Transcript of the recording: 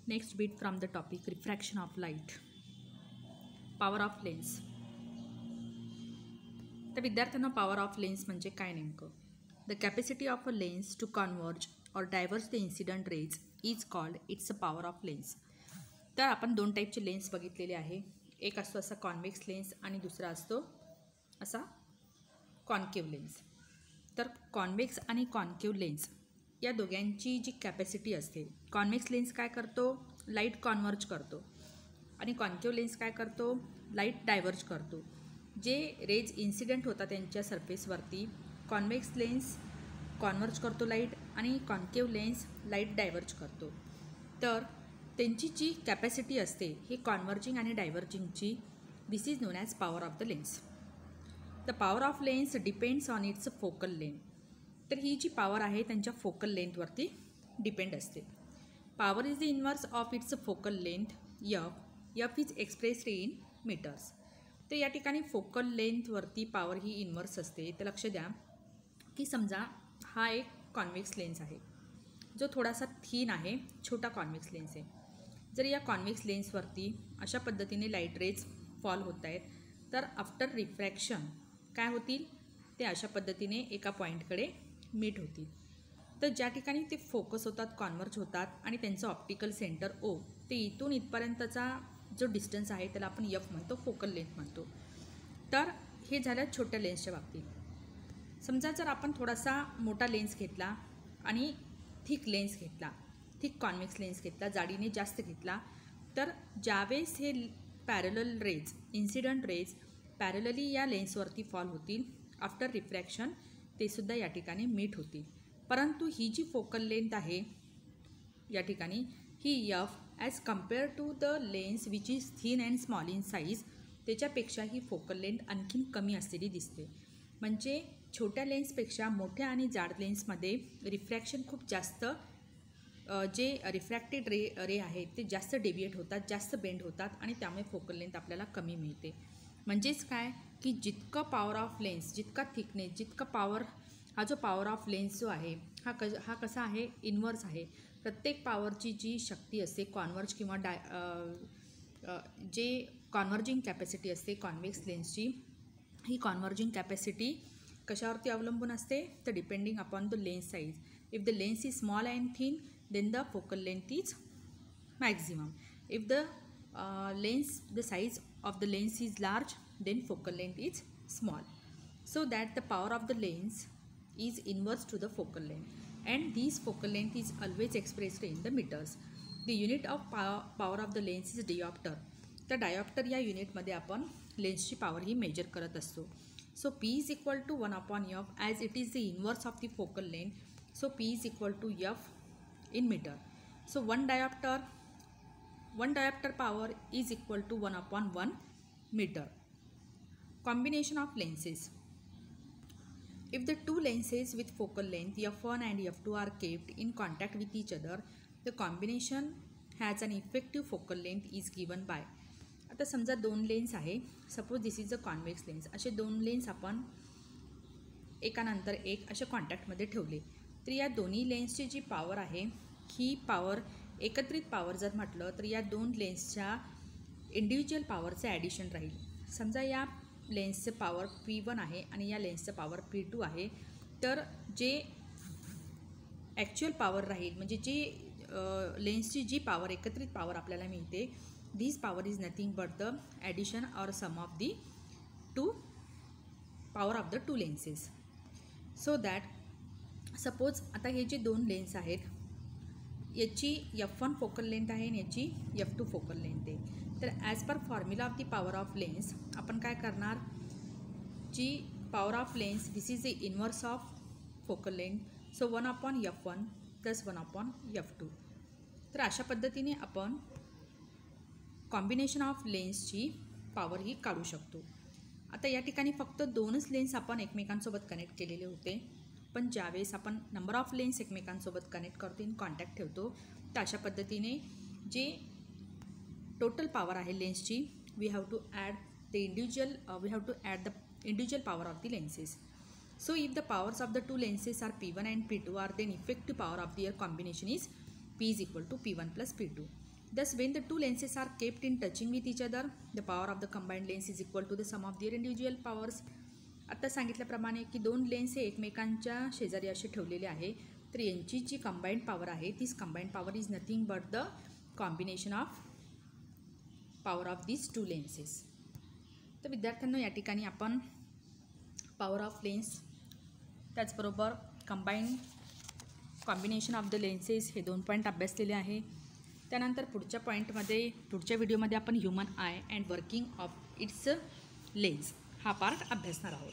Next bit from the topic refraction of light. Power of lens. तर विद्यार्थ्यांना power of lens म्हणजे काय नेमकं? The capacity of a lens to converge or diverge the incident rays is called its a power of lens. तर आपण दोन टाईपचे lens बघितलेले आहे. एक असतो असा कॉन्व्हेक्स लेन्स आणि दुसरा असतो असा कॉन्केव्ह लेन्स. तर कॉन्व्हेक्स आणि कॉन्केव्ह लेन्स या दोघांची जी कॅपॅसिटी असते, कॉन्व्हेक्स लेन्स काय करतो? लाईट कॉन्वर्ज करतो आणि कॉन्केव्ह लेन्स काय करतो? लाईट डायव्हर्ज करतो. जे रेज इन्सिडेंट होतात त्यांच्या सरफेसवरती, कॉन्व्हेक्स लेन्स कॉन्वर्ज करतो लाईट आणि कॉन्केव्ह लेन्स लाईट डायव्हर्ज करतो. तर त्यांची जी कॅपॅसिटी असते ही कॉन्वर्जिंग आणि डायव्हर्जिंगची, this is known as power of the lens. The power of lens depends on its focal length. तर ही जी पॉवर आहे त्यांच्या फोकल लेंथवरती डिपेंड असते. Power is the inverse of its focal length F is expressed in metres. तर या ठिकाणी फोकल लेंथवरती पॉवर ही इन्व्हर्स असते. तर लक्ष द्या की समजा हा एक कॉन्व्हेक्स लेन्स आहे जो थोडासा थिन आहे, छोटा कॉन्व्हेक्स लेन्स आहे. जर या कॉन्व्हेक्स लेन्सवरती अशा पद्धतीने लाईट रेज फॉल होत आहेत, तर आफ्टर रिफ्रॅक्शन काय होतील? ते अशा पद्धतीने एका पॉईंटकडे मीट होतील. तर ज्या ठिकाणी ते फोकस होतात, कॉन्वर्ज होतात आणि त्यांचं ऑप्टिकल सेंटर ओ, ते इथून इथपर्यंतचा जो डिस्टन्स आहे त्याला आपण एफ म्हणतो, फोकल लेंथ म्हणतो. तर हे झालं छोट्या लेन्सच्या बाबतीत. समजा जर आपण थोडासा मोठा लेन्स घेतला आणि थिक लेन्स घेतला, थिक कॉन्व्हेक्स लेन्स घेतला, जाडीने जास्त घेतला, तर ज्यावेळेस हे parallel rays, incident rays parallelly या लेन्सवरती फॉल होतील, आफ्टर रिफ्रॅक्शन ते सुद्धा या ठिकाणी मीट होतील. परंतु ही जी फोकल लेंथ आहे या ठिकाणी ही F as compared to the lens which is thin and small in size, त्याच्यापेक्षा ही फोकल लेंथ आणखीन कमी असलेली दिसते. म्हणजे छोट्या लेन्सपेक्षा मोठ्या आणि जाड लेन्समध्ये रिफ्रॅक्शन खूप जास्त, जे रिफ्रॅक्टेड रे आहेत ते जास्त डेविएट होतात, जास्त बेंड होतात आणि त्यामुळे फोकल लेंथ आपल्याला कमी मिळते. म्हणजेच काय की जितकं पॉवर ऑफ लेन्स, जितका थिकनेस, जितका पॉवर, हा जो पॉवर ऑफ लेन्स जो आहे हा कसा आहे? इन्व्हर्स आहे. प्रत्येक पॉवरची जी शक्ती असते कॉन्वर्ज किंवा जे कॉन्वर्जिंग कॅपॅसिटी असते कॉन्व्हेक्स लेन्सची, ही कॉन्वर्जिंग कॅपॅसिटी कशावरती अवलंबून असते? तर depending upon the lens size. If the lens is small and thin then the focal length is maximum. If the size of the lens is large, then focal length is small. So that the power of the lens is inverse to the focal length, and this focal length is always expressed in the meters. The unit of power of the lens is diopter. तर dioptre या युनिटमध्ये आपण लेन्सची power ही major करत असतो. So P is equal to 1/f as it is the inverse of the focal length. So P is equal to F in meter. So one diopter power is equal to 1/1 meter. Combination of lenses. If the two lenses with focal length f1 and f2 are kept in contact with each other, the combination has an effective focal length is given by. आता समजा दोन lens आहे, suppose this is a convex lens. असे दोन lens आपण एकानंतर एक अशा कॉन्टॅक्टमध्ये ठेवले, तर या दोन्ही लेन्सची जी पॉवर आहे ही पॉवर, एकत्रित पॉवर जर म्हटलं तर या दोन लेन्सच्या इंडिव्हिज्युअल पॉवरचं ॲडिशन राहील. समजा या लेन्सचं पॉवर P1 आहे आणि या लेन्सचं पॉवर P2 आहे. तर जे ॲक्च्युअल पॉवर राहील, म्हणजे जी लेन्सची जी पॉवर, एकत्रित पॉवर आपल्याला मिळते, this power is nothing but the addition or sum of the two power of the two lenses. So that suppose आता हे जे दोन लेन्स आहेत याची F1 फोकल लेंथ आहे आणि याची F2 फोकल लेंथ आहे. तर as per formula of the power of lens आपण काय करणार? जी power of lens this is the inverse of focal length. So 1/f1 plus 1/f2. तर अशा पद्धतीने आपण कॉम्बिनेशन ऑफ लेन्सची पॉवर ही काढू शकतो. आता या ठिकाणी फक्त दोनच लेन्स आपण एकमेकांसोबत कनेक्ट केलेले होते, पण ज्यावेळेस आपण नंबर ऑफ लेन्स एकमेकांसोबत कनेक्ट करतो, इन कॉन्टॅक्ट ठेवतो, तर अशा पद्धतीने जे टोटल पॉवर आहे लेन्सची, we have to add the individual power of the lenses. So if the powers of the two lenses are P1 and P2 are then effective power of their combination is P is equal to P1 plus P2. Thus, when the two lenses are kept in touching with each other, the power of the combined lens is equal to the sum of their individual powers. आता सांगितल्याप्रमाणे की दोन lens हे एकमेकांच्या शेजारी असे ठेवलेले आहे, तर यांची जी कंबाईंड पॉवर आहे तीच combined power is nothing but the combination of power of these two lenses. तर विद्यार्थ्यांनो या ठिकाणी आपण पॉवर ऑफ लेन्स त्याचबरोबर कॉम्बिनेशन ऑफ द लेन्सेस हे 2 पॉईंट अभ्यासलेले आहे. त्यानंतर पुढच्या व्हिडिओमध्ये आपण human I and working of its lens हा पार्ट अभ्यासणार आहोत.